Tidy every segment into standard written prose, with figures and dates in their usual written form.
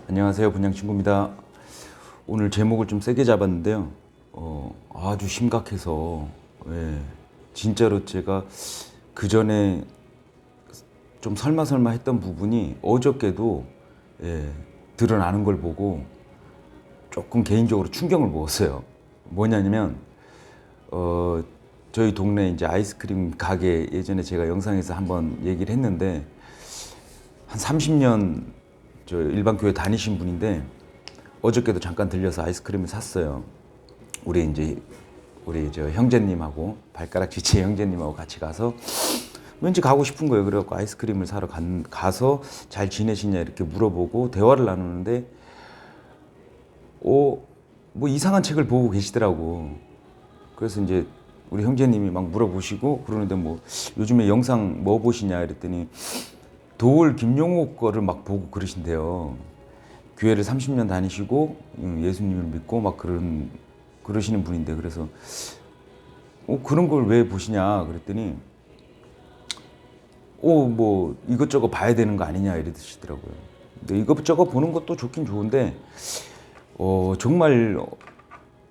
안녕하세요, 분양친구입니다. 오늘 제목을 좀 세게 잡았는데요. 아주 심각해서, 예, 진짜로 제가 그 전에 좀 설마설마 했던 부분이 어저께도, 예, 드러나는 걸 보고 조금 개인적으로 충격을 먹었어요. 뭐냐면, 저희 동네 이제 아이스크림 가게 예전에 제가 영상에서 한번 얘기를 했는데, 한 30년 저 일반 교회 다니신 분인데 어저께도 잠깐 들려서 아이스크림을 샀어요. 우리 저 형제님하고 발가락 지체 형제님하고 같이 가서 왠지 가고 싶은 거예요. 그래갖고 아이스크림을 사러 가서 잘 지내시냐 이렇게 물어보고 대화를 나누는데 뭐 이상한 책을 보고 계시더라고. 그래서 이제 우리 형제님이 막 물어보시고 그러는데 뭐 요즘에 영상 뭐 보시냐 이랬더니 도올 김용옥 거를 막 보고 그러신대요. 교회를 30년 다니시고 예수님을 믿고 막 그러시는 분인데 그래서 그런 걸 왜 보시냐 그랬더니 뭐 이것저것 봐야 되는 거 아니냐 이러시더라고요. 근데 이것저것 보는 것도 좋긴 좋은데 정말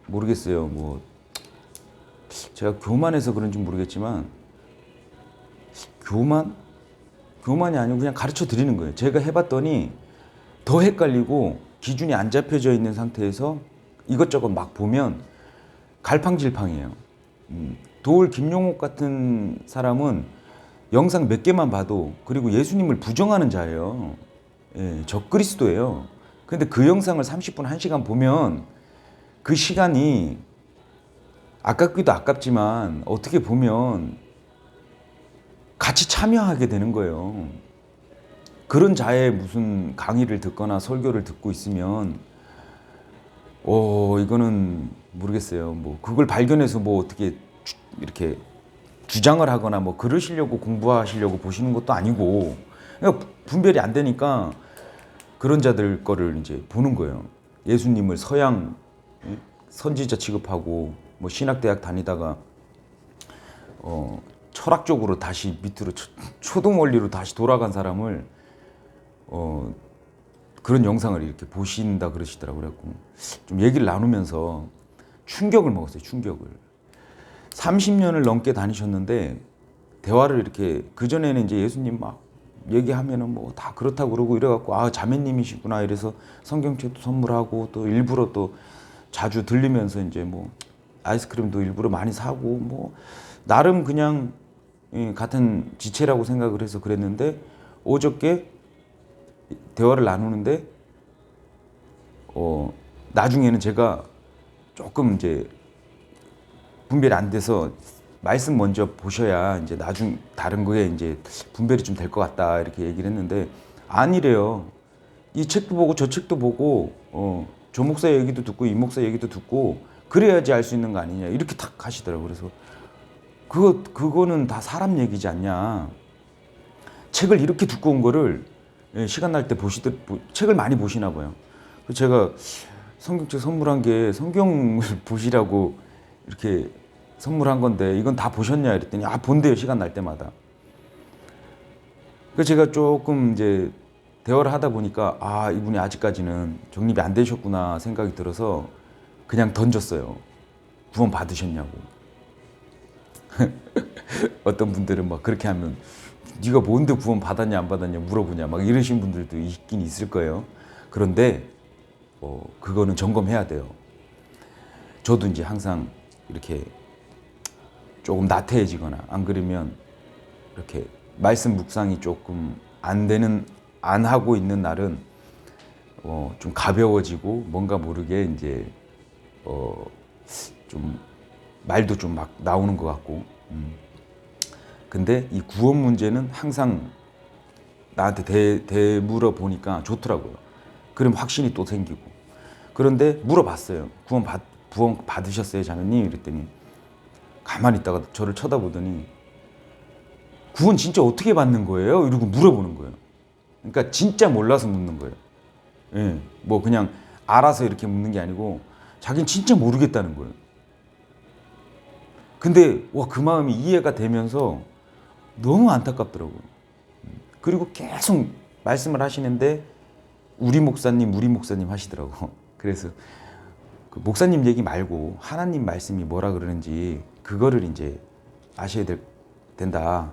모르겠어요. 뭐 제가 교만해서 그런지 모르겠지만 교만이 아니고 그냥 가르쳐 드리는 거예요. 제가 해봤더니 더 헷갈리고 기준이 안 잡혀져 있는 상태에서 이것저것 막 보면 갈팡질팡해요. 도울 김용옥 같은 사람은 영상 몇 개만 봐도 그리고 예수님을 부정하는 자예요. 예, 적그리스도예요. 근데 그 영상을 30분, 1시간 보면 그 시간이 아깝기도 아깝지만 어떻게 보면 같이 참여하게 되는 거예요. 그런 자의 무슨 강의를 듣거나 설교를 듣고 있으면 이거는 모르겠어요. 뭐 그걸 발견해서 뭐 어떻게 이렇게 주장을 하거나 뭐 그러시려고 공부하시려고 보시는 것도 아니고 그러니까 분별이 안 되니까 그런 자들 거를 이제 보는 거예요. 예수님을 서양 선지자 취급하고 뭐 신학대학 다니다가 철학적으로 다시 밑으로 초등 원리로 다시 돌아간 사람을 그런 영상을 이렇게 보신다 그러시더라고요. 그래갖고 좀 얘기를 나누면서 충격을 먹었어요. 충격을. 30년을 넘게 다니셨는데 대화를 이렇게 그전에는 이제 예수님 막 얘기하면은 뭐 다 그렇다고 그러고 이래갖고 자매님이시구나 이래서 성경책도 선물하고 또 일부러 또 자주 들리면서 이제 뭐 아이스크림도 일부러 많이 사고 뭐 나름 그냥 같은 지체라고 생각을 해서 그랬는데 어저께 대화를 나누는데 나중에는 제가 조금 이제 분별이 안 돼서 말씀 먼저 보셔야 이제 나중 다른 거에 이제 분별이 좀 될 것 같다 이렇게 얘기를 했는데 아니래요. 이 책도 보고 저 책도 보고 조 목사 얘기도 듣고 이 목사 얘기도 듣고 그래야지 알 수 있는 거 아니냐 이렇게 탁 하시더라고요. 그래서 그거는 다 사람 얘기지 않냐. 책을 이렇게 두꺼운 거를 시간 날 때 책을 많이 보시나 봐요. 그래서 제가 성경책 선물한 게 성경을 보시라고 이렇게 선물한 건데 이건 다 보셨냐 이랬더니 본대요 시간 날 때마다. 그래서 제가 조금 이제 대화를 하다 보니까 이분이 아직까지는 정립이 안 되셨구나 생각이 들어서 그냥 던졌어요. 구원 받으셨냐고. 어떤 분들은 막 그렇게 하면 네가 뭔데 구원 받았냐 안 받았냐 물어보냐 막 이러신 분들도 있긴 있을 거예요. 그런데 그거는 점검해야 돼요. 저도 이제 항상 이렇게 조금 나태해지거나 안 그러면 이렇게 말씀 묵상이 조금 안 하고 있는 날은 좀 가벼워지고 뭔가 모르게 이제 좀 말도 좀 막 나오는 것 같고. 근데 이 구원 문제는 항상 나한테 대물어 보니까 좋더라고요. 그럼 확신이 또 생기고. 그런데 물어봤어요. 구원 받으셨어요, 자매님? 이랬더니 가만히 있다가 저를 쳐다보더니 구원 진짜 어떻게 받는 거예요? 이러고 물어보는 거예요. 그러니까 진짜 몰라서 묻는 거예요. 예, 뭐 그냥 알아서 이렇게 묻는 게 아니고 자기는 진짜 모르겠다는 거예요. 근데 그 마음이 이해가 되면서 너무 안타깝더라고요. 그리고 계속 말씀을 하시는데 우리 목사님 하시더라고. 그래서 그 목사님 얘기 말고 하나님 말씀이 뭐라 그러는지 그거를 이제 아셔야 된다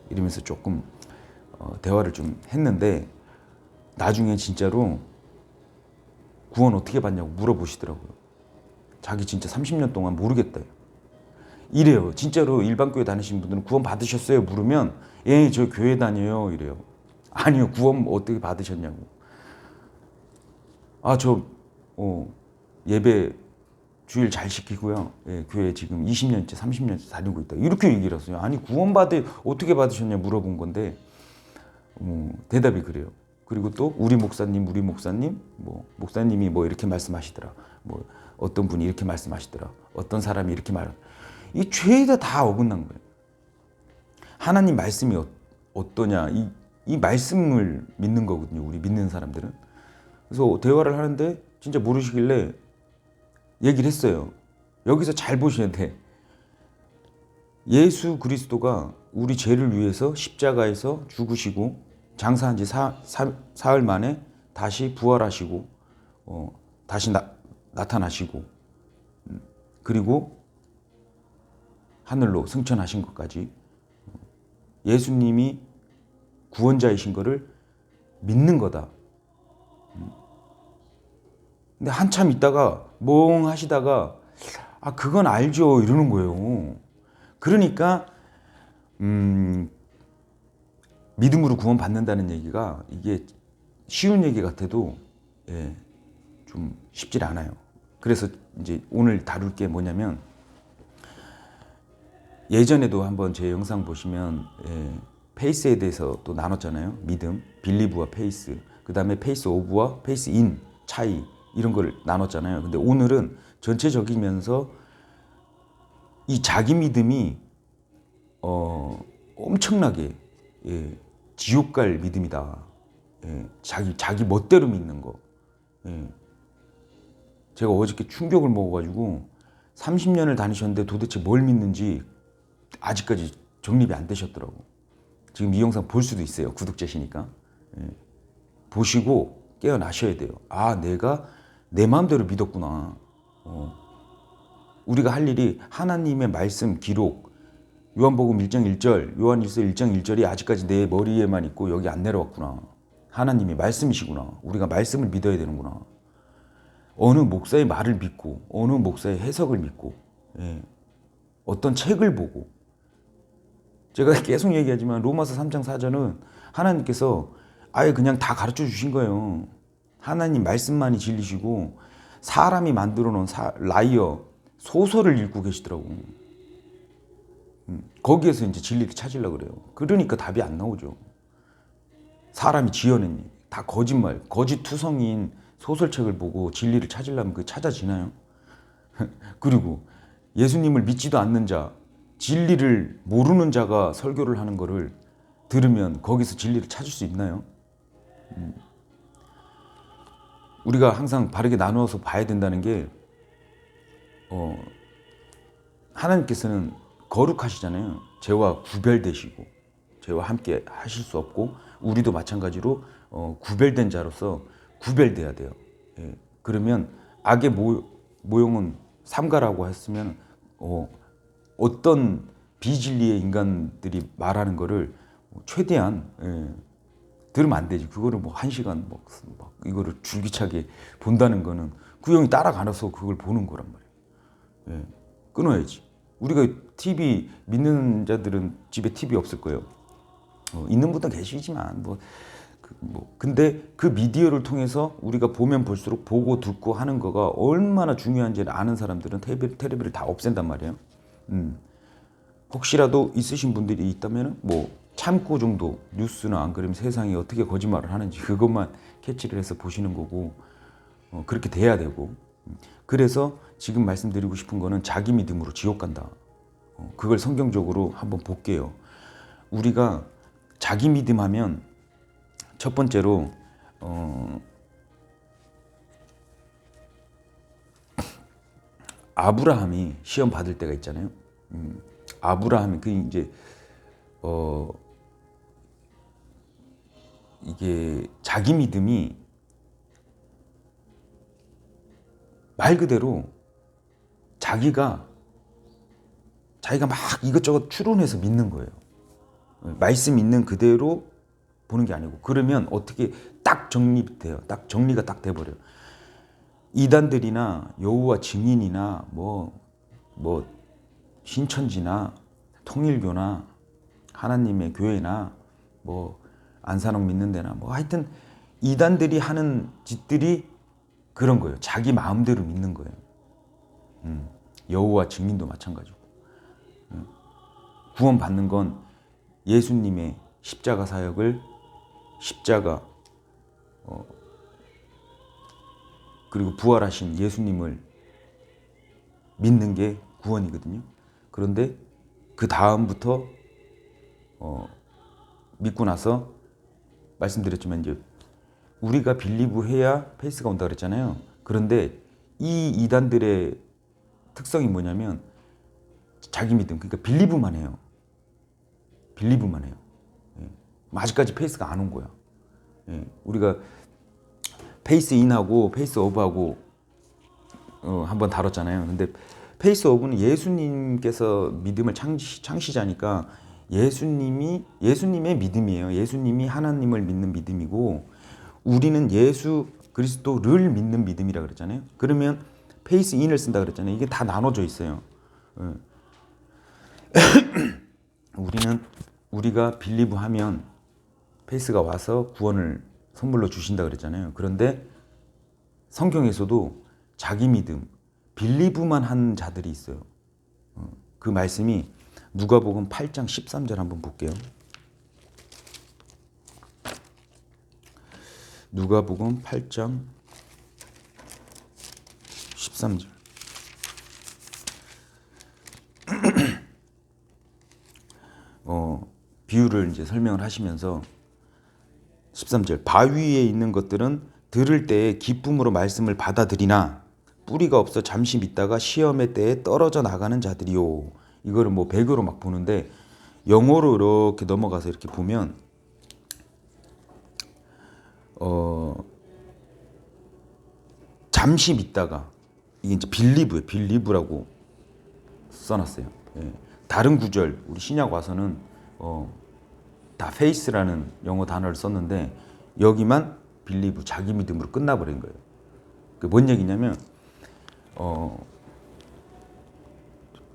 이러면서 조금 대화를 좀 했는데 나중에 진짜로 구원 어떻게 받냐고 물어보시더라고요. 자기 진짜 30년 동안 모르겠대요. 이래요. 진짜로 일반 교회 다니시는 분들은 구원 받으셨어요? 물으면 예, 저 교회 다녀요. 이래요. 아니요, 구원 어떻게 받으셨냐고. 아, 저 예배 주일 잘 시키고요. 예, 교회 지금 20년째, 30년째 다니고 있다. 이렇게 얘기를 했어요. 아니, 어떻게 받으셨냐 물어본 건데 대답이 그래요. 그리고 또 우리 목사님, 뭐 목사님이 뭐 이렇게 말씀하시더라. 뭐 어떤 분이 이렇게 말씀하시더라. 어떤 사람이 이렇게 이 죄에다 다 어긋난 거예요. 하나님 말씀이 어떠냐 이 말씀을 믿는 거거든요. 우리 믿는 사람들은. 그래서 대화를 하는데 진짜 모르시길래 얘기를 했어요. 여기서 잘 보셔야 돼. 예수 그리스도가 우리 죄를 위해서 십자가에서 죽으시고 장사한 지 사흘 만에 다시 부활하시고 다시 나타나시고 그리고 하늘로 승천하신 것까지 예수님이 구원자이신 것을 믿는 거다. 근데 한참 있다가 멍하시다가 그건 알죠 이러는 거예요. 그러니까 믿음으로 구원 받는다는 얘기가 이게 쉬운 얘기 같아도 좀 쉽질 않아요. 그래서 이제 오늘 다룰 게 뭐냐면 예전에도 한번 제 영상 보시면 페이스에 대해서 또 나눴잖아요. 믿음, 빌리브와 페이스, 그 다음에 페이스 오브와 페이스 인 차이 이런 걸 나눴잖아요. 근데 오늘은 전체적이면서 이 자기 믿음이 엄청나게 지옥 갈 믿음이다. 자기 멋대로 믿는 거. 제가 어저께 충격을 먹어가지고 30년을 다니셨는데 도대체 뭘 믿는지 아직까지 정립이 안 되셨더라고. 지금 이 영상 볼 수도 있어요. 구독자시니까. 보시고 깨어나셔야 돼요. 내가 내 마음대로 믿었구나. 우리가 할 일이 하나님의 말씀 기록, 요한복음 1장 1절, 요한일서 1장 1절이 아직까지 내 머리에만 있고 여기 안 내려왔구나. 하나님이 말씀이시구나. 우리가 말씀을 믿어야 되는구나. 어느 목사의 말을 믿고 어느 목사의 해석을 믿고 어떤 책을 보고 제가 계속 얘기하지만 로마서 3장 4절은 하나님께서 아예 그냥 다 가르쳐 주신 거예요. 하나님 말씀만이 진리시고 사람이 만들어 놓은 라이어 소설을 읽고 계시더라고. 거기에서 이제 진리를 찾으려고 그래요. 그러니까 답이 안 나오죠. 사람이 지어낸 얘기, 다 거짓말, 거짓 투성이인 소설책을 보고 진리를 찾으려면 그게 찾아지나요? 그리고 예수님을 믿지도 않는 자, 진리를 모르는 자가 설교를 하는 거를 들으면 거기서 진리를 찾을 수 있나요? 우리가 항상 바르게 나누어서 봐야 된다는 게 하나님께서는 거룩하시잖아요. 죄와 구별되시고 죄와 함께 하실 수 없고 우리도 마찬가지로 구별된 자로서 구별돼야 돼요. 그러면 악의 모형은 삼가라고 했으면 어떤 비진리의 인간들이 말하는 거를 최대한 들으면 안 되지. 그거를 뭐 1시간 막 이거를 줄기차게 본다는 거는 그 형이 따라가서 그걸 보는 거란 말이에요. 끊어야지. 우리가 TV 믿는 자들은 집에 TV 없을 거예요. 있는 분도 계시지만 근데 그 미디어를 통해서 우리가 보면 볼수록 보고 듣고 하는 거가 얼마나 중요한지를 아는 사람들은 텔레비를 다 없앤단 말이에요. 혹시라도 있으신 분들이 있다면 참고 정도 뉴스나 안 그러면 세상이 어떻게 거짓말을 하는지 그것만 캐치를 해서 보시는 거고 그렇게 돼야 되고 그래서 지금 말씀드리고 싶은 거는 자기 믿음으로 지옥 간다. 그걸 성경적으로 한번 볼게요. 우리가 자기 믿음 하면 첫 번째로 아브라함이 시험 받을 때가 있잖아요. 아브라함이 이제 이게 자기 믿음이 말 그대로 자기가 막 이것저것 추론해서 믿는 거예요. 말씀 있는 그대로 보는 게 아니고. 그러면 어떻게 딱 정립돼요. 딱 정리가 딱 돼버려요. 이단들이나 여호와 증인이나 뭐 신천지나 통일교나 하나님의 교회나 뭐 안산홍 믿는 데나 뭐 하여튼 이단들이 하는 짓들이 그런 거예요. 자기 마음대로 믿는 거예요. 여호와 증인도 마찬가지고. 구원 받는 건 예수님의 십자가 사역을 그리고 부활하신 예수님을 믿는 게 구원이거든요. 그런데 그 다음부터 믿고 나서 말씀드렸지만 이제 우리가 빌리브 해야 페이스가 온다 그랬잖아요. 그런데 이 이단들의 특성이 뭐냐면 자기 믿음, 그러니까 빌리브만 해요. 빌리브만 해요. 아직까지 페이스가 안 온 거야. 우리가 페이스 인하고 페이스 오브하고 한번 다뤘잖아요. 근데 페이스 오브는 예수님께서 믿음을 창시자니까 예수님의 믿음이에요. 예수님이 하나님을 믿는 믿음이고 우리는 예수 그리스도를 믿는 믿음이라 그랬잖아요. 그러면 페이스 인을 쓴다 그랬잖아요. 이게 다 나눠져 있어요. 우리가 빌리브 하면 페이스가 와서 구원을 선물로 주신다 그랬잖아요. 그런데 성경에서도 자기 믿음, 빌리브만 한 자들이 있어요. 그 말씀이 누가복음 8장 13절 한번 볼게요. 누가복음 8장 13절. 비유를 이제 설명을 하시면서 13절 바위에 있는 것들은 들을 때에 기쁨으로 말씀을 받아들이나 뿌리가 없어 잠시 믿다가 시험의 때에 떨어져 나가는 자들이요. 이거를 뭐 배교로 막 보는데 영어로 이렇게 넘어가서 이렇게 보면 잠시 믿다가 이게 이제 빌리브라고 써놨어요. 다른 구절 우리 신약 와서는 다 페이스라는 영어 단어를 썼는데 여기만 빌리브 자기 믿음으로 끝나버린 거예요. 뭔 얘기냐면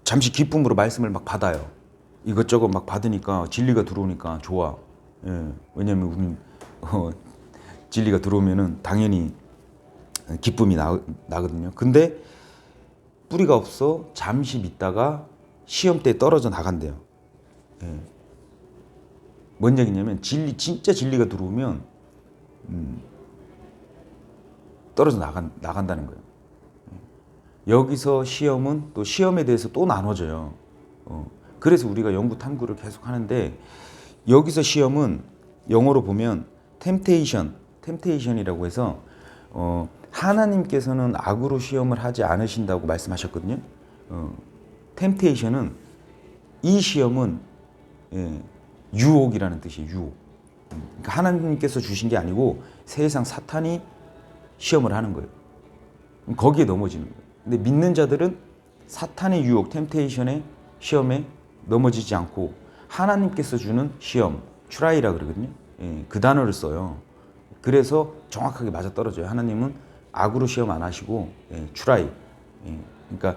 잠시 기쁨으로 말씀을 막 받아요. 이것저것 막 받으니까 진리가 들어오니까 좋아. 왜냐면 우리는 진리가 들어오면은 당연히 기쁨이 나거든요. 근데 뿌리가 없어 잠시 믿다가 시험 때 떨어져 나간대요. 뭔 얘기냐면 진짜 진리가 들어오면 떨어져 나간다는 거예요. 여기서 시험은 또 시험에 대해서 또 나눠져요. 그래서 우리가 연구 탐구를 계속 하는데 여기서 시험은 영어로 보면 템테이션이라고 해서 하나님께서는 악으로 시험을 하지 않으신다고 말씀하셨거든요. 템테이션은 이 시험은 유혹이라는 뜻이에요. 유혹. 그러니까 하나님께서 주신 게 아니고 세상 사탄이 시험을 하는 거예요. 거기에 넘어지는 거예요. 근데 믿는 자들은 사탄의 유혹, 템테이션의 시험에 넘어지지 않고 하나님께서 주는 시험, 트라이라 그러거든요. 그 단어를 써요. 그래서 정확하게 맞아떨어져요. 하나님은 악으로 시험 안 하시고 트라이. 그러니까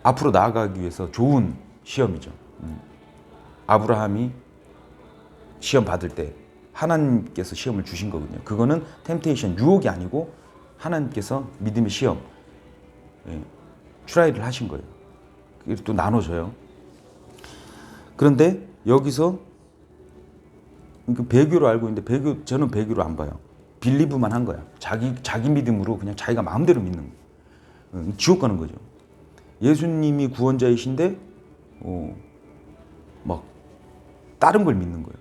앞으로 나아가기 위해서 좋은 시험이죠. 아브라함이 시험 받을 때 하나님께서 시험을 주신 거거든요. 그거는 템테이션, 유혹이 아니고 하나님께서 믿음의 시험, 트라이를 하신 거예요. 그게 또 나눠져요. 그런데 여기서 배교로 알고 있는데 저는 배교로 안 봐요. 빌리브만 한 거야. 자기 믿음으로 그냥 자기가 마음대로 믿는 거예요. 지옥 가는 거죠. 예수님이 구원자이신데 막 다른 걸 믿는 거예요.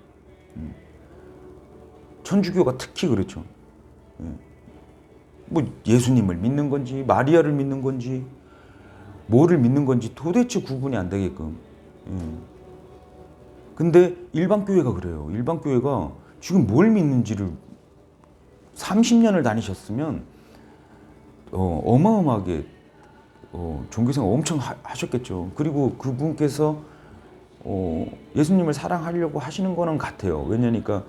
천주교가 특히 그렇죠. 뭐 예수님을 믿는 건지 마리아를 믿는 건지 뭐를 믿는 건지 도대체 구분이 안 되게끔. 근데 일반 교회가 그래요. 일반 교회가 지금 뭘 믿는지를 30년을 다니셨으면 어마어마하게 종교생활 엄청 하셨겠죠. 그리고 그분께서 예수님을 사랑하려고 하시는 거는 같아요. 왜냐니까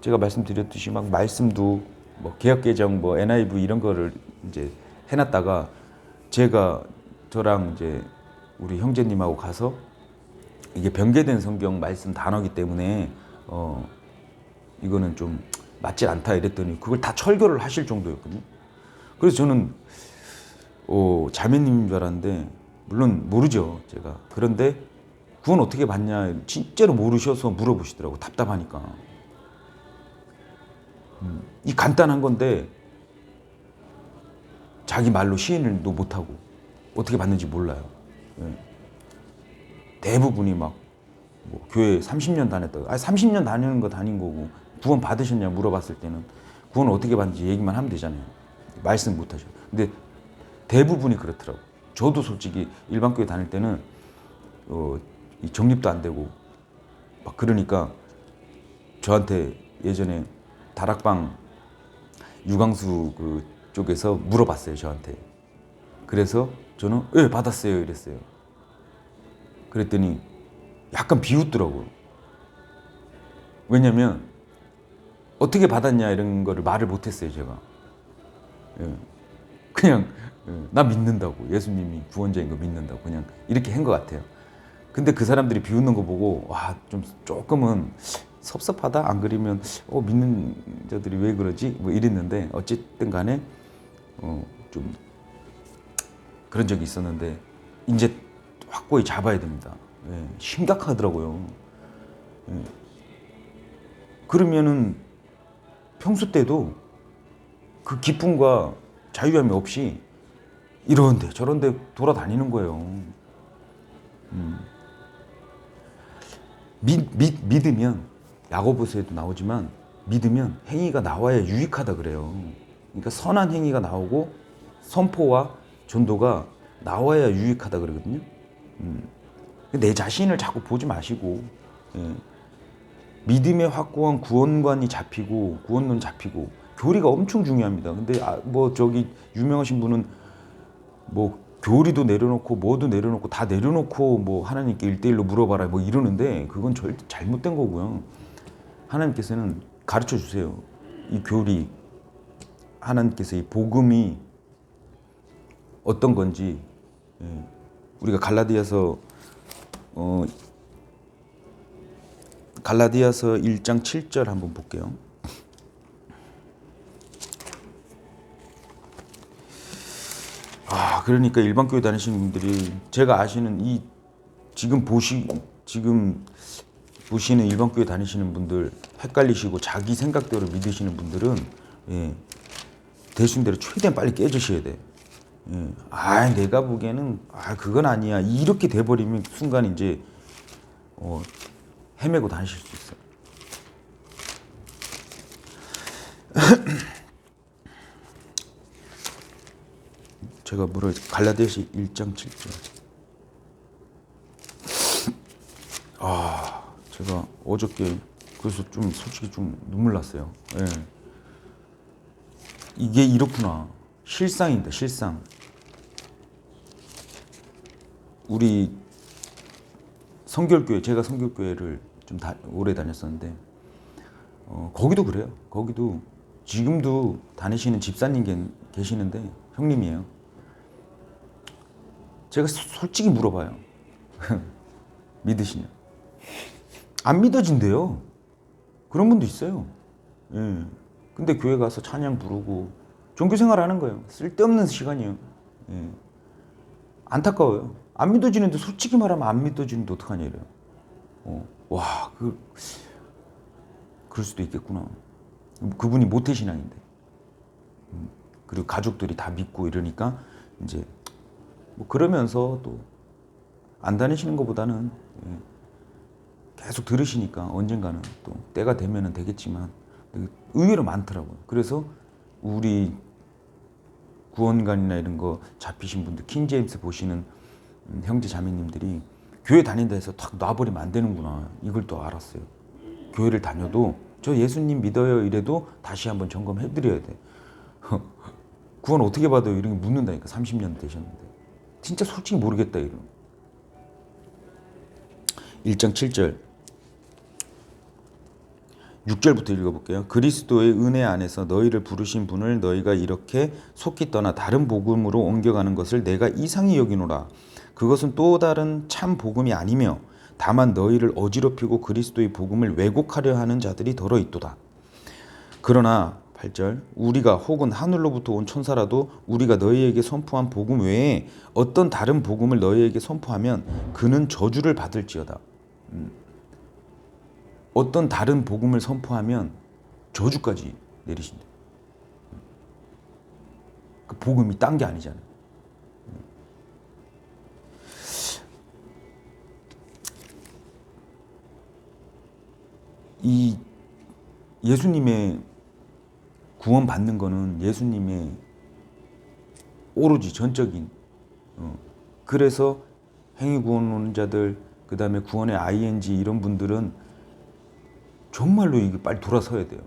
제가 말씀드렸듯이 막 말씀도 뭐 개역개정 뭐 NIV 이런 거를 이제 해놨다가 저랑 이제 우리 형제님하고 가서 이게 변개된 성경 말씀 단어기 때문에 이거는 좀 맞지 않다 이랬더니 그걸 다 철교를 하실 정도였거든요. 그래서 저는 자매님인 줄 알았는데 물론 모르죠 제가. 그런데 구원 어떻게 받냐 진짜로 모르셔서 물어보시더라고. 답답하니까. 이 간단한 건데 자기 말로 시인을도 못하고 어떻게 받는지 몰라요. 예. 대부분이 막 뭐 교회 30년 다녔다고. 30년 다니는 거 다닌 거고 구원 받으셨냐 물어봤을 때는 구원을 어떻게 받는지 얘기만 하면 되잖아요. 말씀 못 하셔. 근데 대부분이 그렇더라고. 저도 솔직히 일반 교회 다닐 때는 이 정립도 안 되고 막 그러니까 저한테 예전에 다락방 유광수 그 쪽에서 물어봤어요 저한테. 그래서 저는 예 받았어요 이랬어요. 그랬더니 약간 비웃더라고요. 왜냐면 어떻게 받았냐 이런 거를 말을 못했어요 제가. 예. 그냥 나 믿는다고, 예수님이 구원자인 거 믿는다고 그냥 이렇게 한 것 같아요. 근데 그 사람들이 비웃는 거 보고 와 좀 조금은 섭섭하다. 안 그러면 믿는 자들이 왜 그러지 뭐 이랬는데 어쨌든 간에 좀 그런 적이 있었는데 이제 확고히 잡아야 됩니다. 예, 심각하더라고요. 예. 그러면은 평소 때도 그 기쁨과 자유함이 없이 이런데 저런데 돌아다니는 거예요. 믿으면 야고보서에도 나오지만 믿으면 행위가 나와야 유익하다 그래요. 그러니까 선한 행위가 나오고 선포와 전도가 나와야 유익하다 그러거든요. 내 자신을 자꾸 보지 마시고 예. 믿음의 확고한 구원관이 잡히고 구원론 잡히고 교리가 엄청 중요합니다. 근데 뭐 저기 유명하신 분은 뭐 교리도 내려놓고 뭐도 내려놓고 다 내려놓고 뭐 하나님께 일대일로 물어봐라 뭐 이러는데 그건 절대 잘못된 거고요. 하나님께서는 가르쳐 주세요. 이 교리 하나님께서 이 복음이 어떤 건지. 예. 우리가 갈라디아서 1장 7절 한번 볼게요. 그러니까 일반 교회 다니시는 분들이 제가 아시는 이 지금 보시는 일반 교회 다니시는 분들 헷갈리시고 자기 생각대로 믿으시는 분들은 예, 되신 대로 최대한 빨리 깨주셔야 돼. 예. 내가 보기에는 그건 아니야 이렇게 돼버리면 순간 이제 헤매고 다니실 수 있어요. 제가 갈라디아서 1장 7절. 제가 어저께 그래서 좀 솔직히 좀 눈물 났어요. 예. 이게 이렇구나. 실상입니다. 실상. 우리 성결교회, 제가 성결교회를 좀 오래 다녔었는데 거기도 그래요. 거기도 지금도 다니시는 집사님 계시는데 형님이에요. 제가 솔직히 물어봐요. 믿으시냐? 안 믿어진대요. 그런 분도 있어요. 예. 근데 교회 가서 찬양 부르고 종교생활 하는 거예요. 쓸데없는 시간이에요. 예. 안타까워요. 안 믿어지는데 솔직히 말하면 안 믿어지는데 어떡하냐 이래요. 그럴 수도 있겠구나. 그분이 모태신앙인데. 그리고 가족들이 다 믿고 이러니까 이제 뭐 그러면서 또 안 다니시는 것보다는 계속 들으시니까 언젠가는 또 때가 되면은 되겠지만 의외로 많더라고요. 그래서 우리 구원관이나 이런 거 잡히신 분들, 킹제임스 보시는 형제 자매님들이 교회 다닌다 해서 탁 놔버리면 안 되는구나 이걸 또 알았어요. 교회를 다녀도 저 예수님 믿어요 이래도 다시 한번 점검해 드려야 돼. 구원 어떻게 받아요? 이런 게 묻는다니까. 30년 되셨는데. 진짜 솔직히 모르겠다 이런. 1장 7절 6절부터 읽어볼게요. 그리스도의 은혜 안에서 너희를 부르신 분을 너희가 이렇게 속히 떠나 다른 복음으로 옮겨가는 것을 내가 이상히 여기노라. 그것은 또 다른 참 복음이 아니며 다만 너희를 어지럽히고 그리스도의 복음을 왜곡하려 하는 자들이 더러 있도다. 그러나 8절 우리가 혹은 하늘로부터 온 천사라도 우리가 너희에게 선포한 복음 외에 어떤 다른 복음을 너희에게 선포하면 그는 저주를 받을지어다. 어떤 다른 복음을 선포하면 저주까지 내리신다. 그 복음이 딴 게 아니잖아요. 이 예수님의 구원 받는 거는 예수님의 오로지 전적인 그래서 행위 구원론자들 그 다음에 구원의 ing 이런 분들은 정말로 이게 빨리 돌아서야 돼요.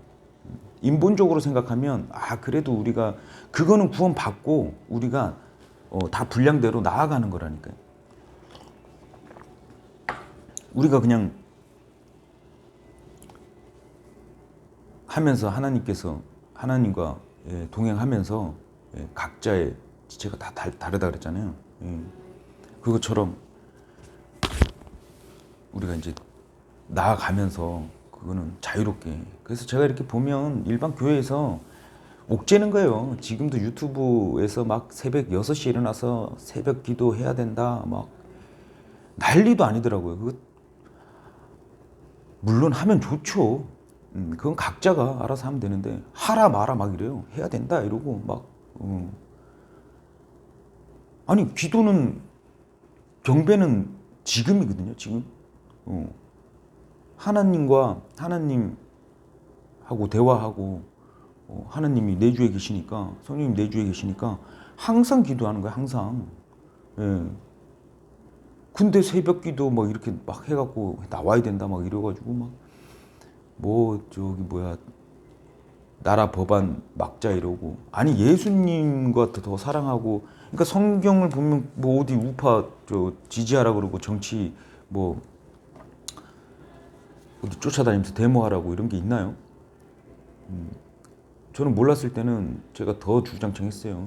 인본적으로 생각하면 그래도 우리가 그거는 구원 받고 우리가 다 분량대로 나아가는 거라니까요. 우리가 그냥 하면서 하나님께서 하나님과 동행하면서 각자의 지체가 다 다르다 그랬잖아요. 그것처럼 우리가 이제 나아가면서 그거는 자유롭게. 그래서 제가 이렇게 보면 일반 교회에서 옥죄는 거예요. 지금도 유튜브에서 막 새벽 6시에 일어나서 새벽 기도 해야 된다. 막 난리도 아니더라고요. 그거 물론 하면 좋죠. 그건 각자가 알아서 하면 되는데 하라 마라 막 이래요. 해야 된다 이러고 막 아니 기도는 경배는 지금이거든요. 지금 하나님과 하나님하고 대화하고 하나님이 내주에 계시니까 성령님 내주에 계시니까 항상 기도하는 거야. 항상. 근데 새벽 기도 막 이렇게 막 해갖고 나와야 된다 막 이래가지고 막 뭐 저기 뭐야 나라 법안 막자 이러고 아니 예수님과 더 사랑하고 그러니까 성경을 보면 뭐 어디 우파 저 지지하라 그러고 정치 뭐 어디 쫓아다니면서 데모하라고 이런 게 있나요? 저는 몰랐을 때는 제가 더 주장청 했어요.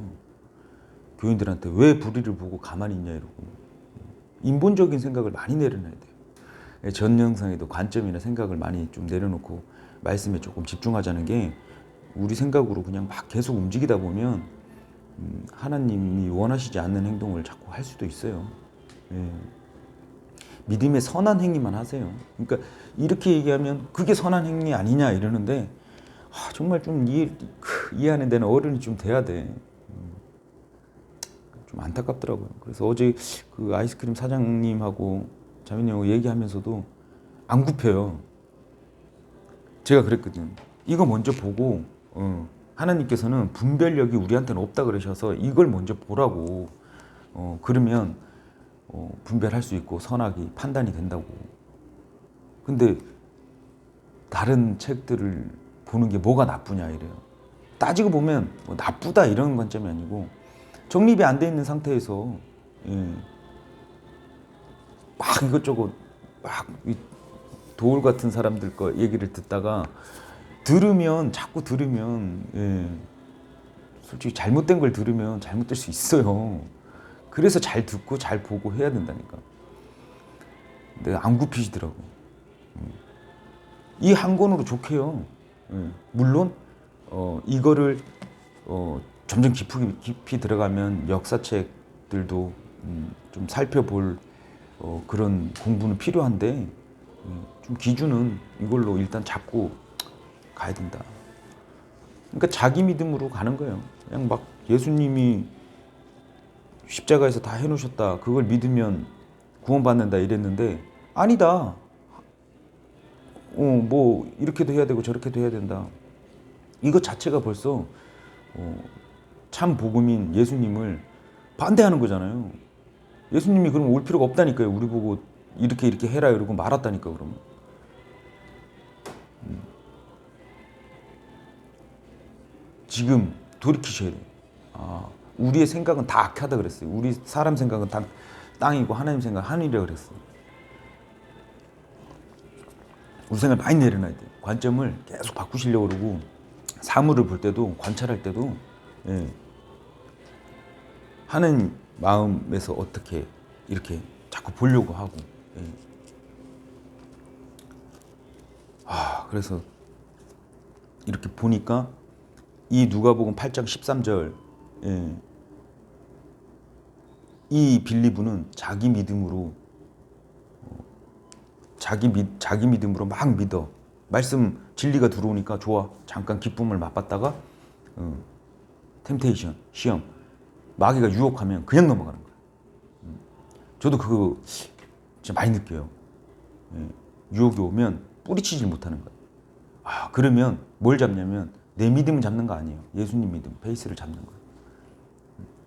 교인들한테 왜 불의를 보고 가만히 있냐 이러고 인본적인 생각을 많이 내려놔야 돼요. 전 영상에도 관점이나 생각을 많이 좀 내려놓고 말씀에 조금 집중하자는 게 우리 생각으로 그냥 막 계속 움직이다 보면 하나님이 원하시지 않는 행동을 자꾸 할 수도 있어요. 믿음의 선한 행위만 하세요. 그러니까 이렇게 얘기하면 그게 선한 행위 아니냐 이러는데 정말 좀 이해하는 데는 어른이 좀 돼야 돼. 좀 안타깝더라고요. 그래서 어제 그 아이스크림 사장님하고 자매님하고 얘기하면서도 안 굽혀요. 제가 그랬거든. 이거 먼저 보고 하나님께서는 분별력이 우리한테는 없다 그러셔서 이걸 먼저 보라고. 그러면 분별할 수 있고 선악이 판단이 된다고. 근데 다른 책들을 보는 게 뭐가 나쁘냐 이래요. 따지고 보면 뭐 나쁘다 이런 관점이 아니고 정립이 안 돼 있는 상태에서 막 이것저것 막 도울 같은 사람들 거 얘기를 듣다가 자꾸 들으면 솔직히 잘못된 걸 들으면 잘못될 수 있어요. 그래서 잘 듣고 잘 보고 해야 된다니까. 근데 안 굽히시더라고. 이 한 권으로 좋게요. 물론 이거를 점점 깊이 들어가면 역사책들도 좀 살펴볼 그런 공부는 필요한데 좀 기준은 이걸로 일단 잡고 가야 된다. 그러니까 자기 믿음으로 가는 거예요. 그냥 막 예수님이 십자가에서 다 해놓으셨다. 그걸 믿으면 구원받는다 이랬는데 아니다. 뭐 이렇게도 해야 되고 저렇게도 해야 된다. 이것 자체가 벌써 참 복음인 예수님을 반대하는 거잖아요. 예수님이 그럼 올 필요가 없다니까요. 우리 보고 이렇게 해라 이러고 말았다니까 그러면. 지금 돌이키셔야 돼요. 우리의 생각은 다 악하다 그랬어요. 우리 사람 생각은 다 땅이고 하나님 생각은 하늘이라 그랬어요. 우리 생각을 많이 내려놔야 돼요. 관점을 계속 바꾸시려고 그러고 사물을 볼 때도 관찰할 때도 하는 마음에서 어떻게 이렇게 자꾸 보려고 하고 그래서 이렇게 보니까 이 누가복음 8장 13절 이 빌리브는 자기 믿음으로 자기 믿음으로 막 믿어. 말씀 진리가 들어오니까 좋아. 잠깐 기쁨을 맛봤다가 템테이션 시험 마귀가 유혹하면 그냥 넘어가는 거야. 저도 그거 진짜 많이 느껴요. 유혹이 오면 뿌리치질 못하는 거야. 그러면 뭘 잡냐면 내 믿음을 잡는 거 아니에요. 예수님 믿음, 베이스를 잡는 거예요.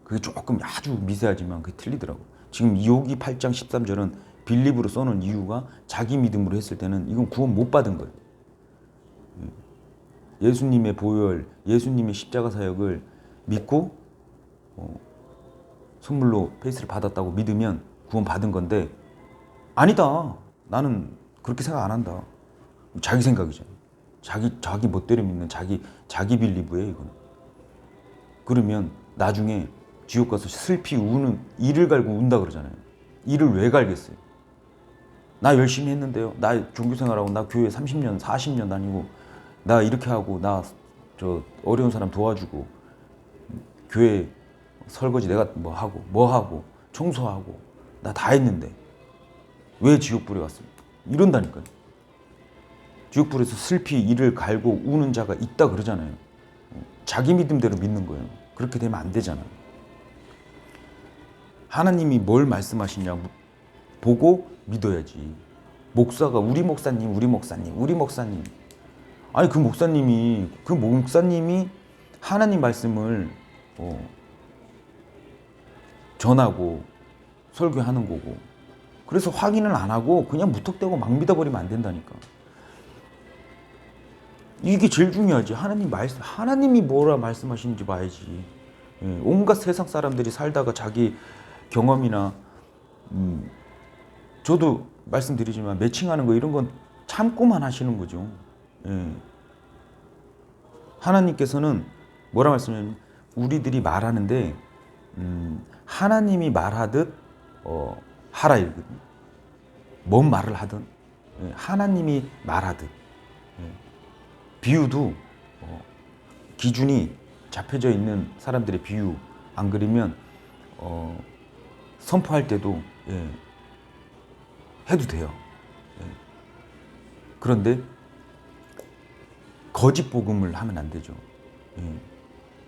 그게 조금 아주 미세하지만 그게 틀리더라고. 지금 여기 8장 13절은 빌립으로 써놓은 이유가 자기 믿음으로 했을 때는 이건 구원 못 받은 거예요. 예수님의 보혈, 예수님의 십자가 사역을 믿고 선물로 베이스를 받았다고 믿으면 구원 받은 건데 아니다. 나는 그렇게 생각 안 한다. 자기 생각이죠. 자기 멋대로 믿는 자기 빌리브에 이건. 그러면 나중에 지옥 가서 슬피 우는 이를 갈고 운다 그러잖아요. 이를 왜 갈겠어요? 나 열심히 했는데요. 나 종교생활하고 나 교회 30년, 40년 다니고 나 이렇게 하고 나 저 어려운 사람 도와주고 교회 설거지 내가 뭐 하고 청소하고 나 다 했는데 왜 지옥불에 갔습니까? 이런다니까요. 지옥불에서 슬피 이를 갈고 우는 자가 있다 그러잖아요. 자기 믿음대로 믿는 거예요. 그렇게 되면 안 되잖아요. 하나님이 뭘 말씀하시냐 보고 믿어야지. 목사가 우리 목사님 아니 그 목사님이 하나님 말씀을 전하고 설교하는 거고 그래서 확인을 안 하고 그냥 무턱대고 막 믿어버리면 안 된다니까. 이게 제일 중요하지. 하나님이 뭐라 말씀하시는지 봐야지. 온갖 세상 사람들이 살다가 자기 경험이나 저도 말씀드리지만 매칭하는 거 이런 건 참고만 하시는 거죠. 하나님께서는 뭐라 말씀하냐면 우리들이 말하는데 하나님이 말하듯 하라 이거든요. 뭔 말을 하든 하나님이 말하듯 비유도 기준이 잡혀져 있는 사람들의 비유 안 그러면 선포할 때도 해도 돼요. 그런데 거짓 복음을 하면 안 되죠.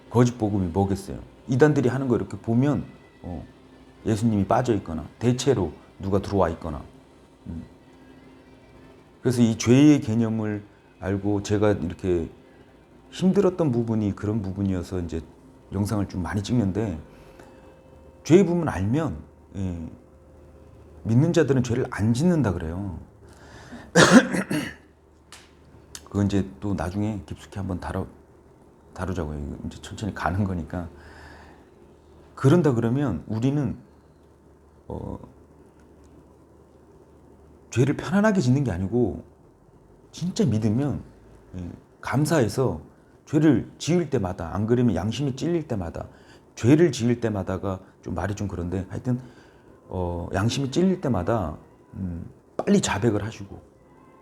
거짓 복음이 뭐겠어요? 이단들이 하는 거 이렇게 보면 예수님이 빠져 있거나 대체로 누가 들어와 있거나 그래서 이 죄의 개념을 알고 제가 이렇게 힘들었던 부분이 그런 부분이어서 이제 영상을 좀 많이 찍는데 죄의 부분 알면 믿는 자들은 죄를 안 짓는다 그래요. 그건 이제 또 나중에 깊숙이 한번 다루자고요. 이제 천천히 가는 거니까. 그런다 그러면 우리는 죄를 편안하게 짓는 게 아니고 진짜 믿으면 감사해서 죄를 지을 때마다 안 그러면 양심이 찔릴 때마다 죄를 지을 때마다가 좀 말이 좀 그런데 하여튼 양심이 찔릴 때마다 빨리 자백을 하시고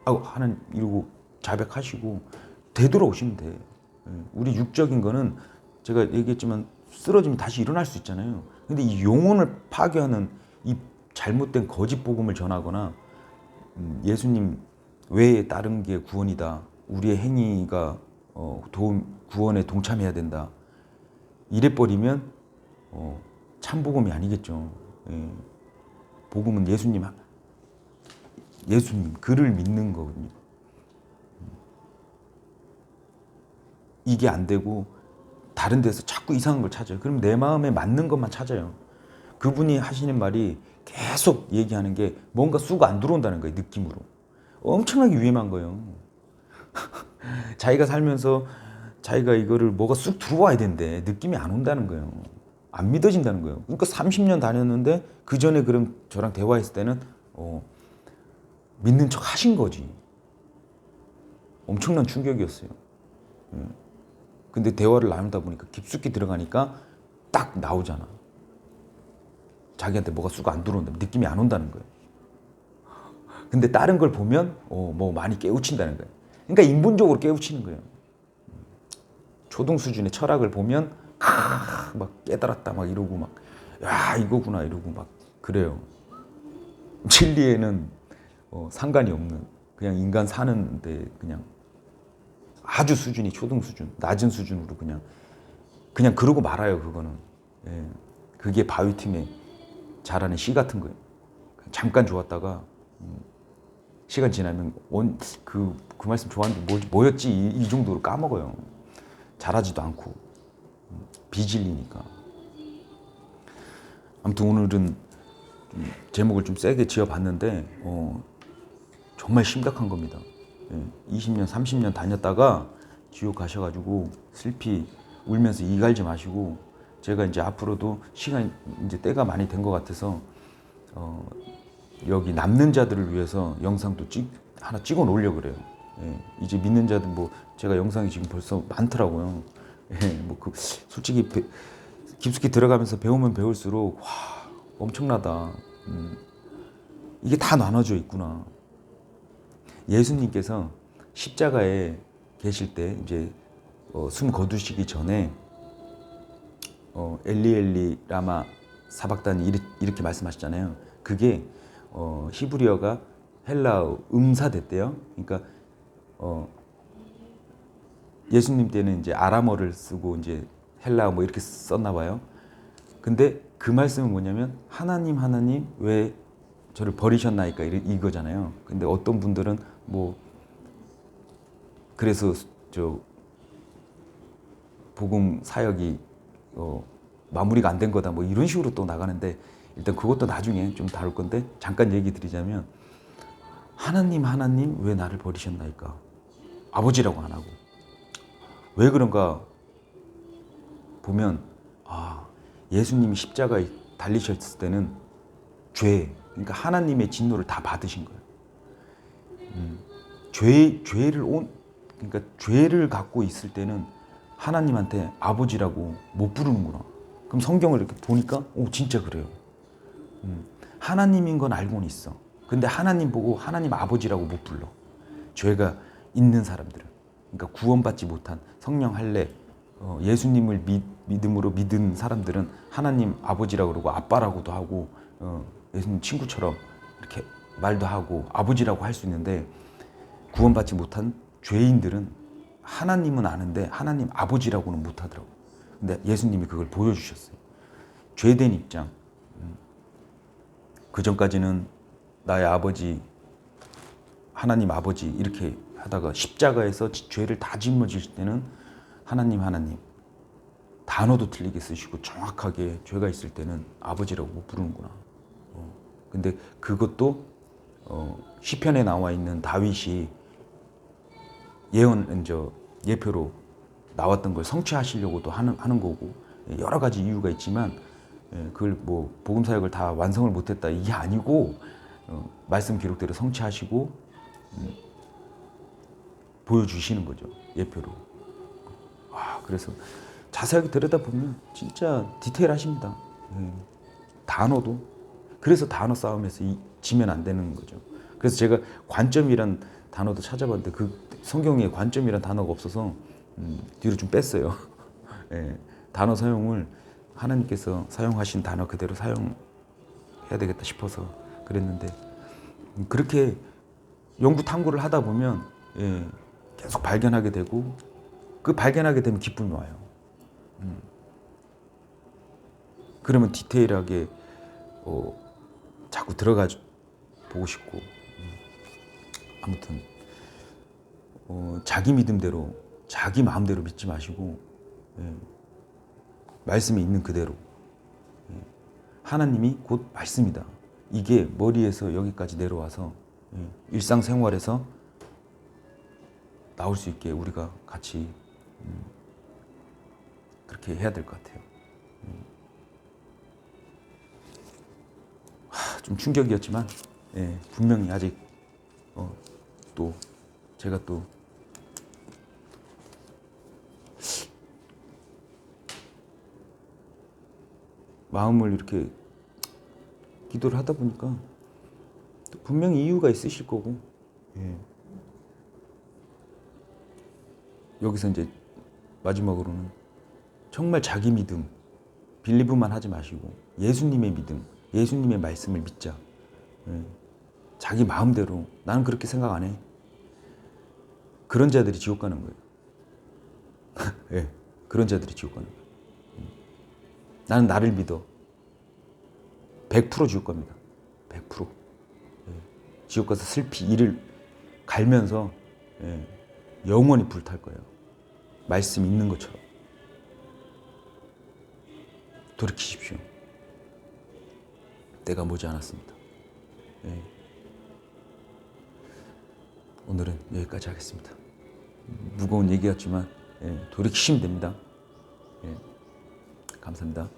하나님 이러고 자백하시고 되돌아오시면 돼. 우리 육적인 거는 제가 얘기했지만 쓰러지면 다시 일어날 수 있잖아요. 근데 이 영혼을 파괴하는 이 잘못된 거짓 복음을 전하거나 예수님 외에 다른 게 구원이다. 우리의 행위가 구원에 동참해야 된다. 이래버리면 참 복음이 아니겠죠. 복음은 예수님 그를 믿는 거거든요. 이게 안 되고 다른 데서 자꾸 이상한 걸 찾아요. 그럼 내 마음에 맞는 것만 찾아요. 그분이 하시는 말이 계속 얘기하는 게 뭔가 쑥 안 들어온다는 거예요. 느낌으로. 엄청나게 위험한 거예요. 자기가 살면서 자기가 이거를 뭐가 쑥 들어와야 되는데 느낌이 안 온다는 거예요. 안 믿어진다는 거예요. 그러니까 30년 다녔는데 그 전에 그럼 저랑 대화했을 때는 믿는 척 하신 거지. 엄청난 충격이었어요. 근데 대화를 나누다 보니까 깊숙이 들어가니까 딱 나오잖아. 자기한테 뭐가 쑥 안 들어온다, 느낌이 안 온다는 거예요. 근데 다른 걸 보면 뭐 많이 깨우친다는 거예요. 그러니까 인본적으로 깨우치는 거예요. 초등 수준의 철학을 보면 막 깨달았다 막 이러고 막 야 이거구나 이러고 막 그래요. 진리에는 상관이 없는 그냥 인간 사는데 그냥 아주 수준이 초등 수준, 낮은 수준으로 그냥 그러고 말아요. 그거는 예. 그게 바위팀의 잘하는 시 같은 거예요. 잠깐 좋았다가 시간 지나면 그 말씀 좋았는데 뭐였지 이 정도로 까먹어요. 잘하지도 않고 비질리니까. 아무튼 오늘은 제목을 좀 세게 지어봤는데 정말 심각한 겁니다. 20년, 30년 다녔다가 지옥 가셔가지고 슬피 울면서 이 갈지 마시고 제가 이제 앞으로도 시간 이제 때가 많이 된 것 같아서 여기 남는 자들을 위해서 영상도 하나 찍어 놓으려고 그래요. 이제 믿는 자들 뭐 제가 영상이 지금 벌써 많더라고요. 뭐 솔직히 깊숙이 들어가면서 배우면 배울수록 와 엄청나다. 이게 다 나눠져 있구나. 예수님께서 십자가에 계실 때 이제 숨 거두시기 전에 엘리 엘리 라마 사박다니 이렇게 말씀하셨잖아요. 그게 히브리어가 헬라어 음사됐대요. 그러니까 예수님 때는 이제 아람어를 쓰고 이제 헬라어 뭐 이렇게 썼나 봐요. 근데 그 말씀은 뭐냐면 하나님 왜 저를 버리셨나이까 이거잖아요. 근데 어떤 분들은 뭐 그래서 저 복음 사역이 마무리가 안 된 거다 뭐 이런 식으로 또 나가는데 일단 그것도 나중에 좀 다룰 건데 잠깐 얘기 드리자면 하나님 왜 나를 버리셨나이까 아버지라고 안 하고 왜 그런가 보면 예수님이 십자가에 달리셨을 때는 그러니까 하나님의 진노를 다 받으신 거예요. 그러니까 죄를 갖고 있을 때는 하나님한테 아버지라고 못 부르는구나. 그럼 성경을 이렇게 보니까 진짜 그래요. 하나님인 건 알고는 있어. 근데 하나님 보고 하나님 아버지라고 못 불러. 죄가 있는 사람들은. 그러니까 구원받지 못한 성령 할례, 예수님을 믿음으로 믿은 사람들은 하나님 아버지라고 그러고 아빠라고도 하고 예수님 친구처럼 이렇게 말도 하고 아버지라고 할 수 있는데 구원받지 못한 죄인들은 하나님은 아는데 하나님 아버지라고는 못하더라고. 근데 예수님이 그걸 보여주셨어요. 죄된 입장. 그 전까지는 나의 아버지, 하나님 아버지 이렇게 하다가 십자가에서 죄를 다 짊어지실 때는 하나님 단어도 틀리게 쓰시고 정확하게 죄가 있을 때는 아버지라고 못 부르는구나. 근데 그것도 시편에 나와 있는 다윗이 예표로 나왔던 걸 성취하시려고도 하는 거고 여러 가지 이유가 있지만 그걸 뭐 복음 사역을 다 완성을 못했다 이게 아니고 말씀 기록대로 성취하시고 보여주시는 거죠. 예표로. 그래서 자세하게 들여다보면 진짜 디테일하십니다. 단어도. 그래서 단어 싸움에서 지면 안 되는 거죠. 그래서 제가 관점이란 단어도 찾아봤는데 그 성경에 관점이란 단어가 없어서 뒤로 좀 뺐어요. 단어 사용을 하나님께서 사용하신 단어 그대로 사용해야 되겠다 싶어서 그랬는데 그렇게 연구 탐구를 하다 보면 계속 발견하게 되고 그 발견하게 되면 기쁨이 와요. 그러면 디테일하게 자꾸 들어가 보고 싶고 아무튼 자기 믿음대로 자기 마음대로 믿지 마시고 말씀이 있는 그대로 하나님이 곧 말씀이다. 이게 머리에서 여기까지 내려와서 일상생활에서 나올 수 있게 우리가 같이 그렇게 해야 될 것 같아요. 좀 충격이었지만 예, 분명히 아직 또 제가 또 마음을 이렇게 기도를 하다 보니까 또 분명히 이유가 있으실 거고 예. 여기서 이제 마지막으로는 정말 자기 믿음 빌리브만 하지 마시고 예수님의 믿음 예수님의 말씀을 믿자. 예. 자기 마음대로 나는 그렇게 생각 안 해. 그런 자들이 지옥 가는 거예요. 예. 그런 자들이 지옥 가는 거예요. 나는 나를 믿어. 100% 지옥 갑니다. 100%. 예. 지옥 가서 슬피 이를 갈면서 예. 영원히 불탈 거예요. 말씀 있는 것처럼. 돌이키십시오. 때가 머지 않았습니다. 예. 오늘은 여기까지 하겠습니다. 무거운 얘기 같지만 예. 돌이키시면 됩니다. 예. 감사합니다.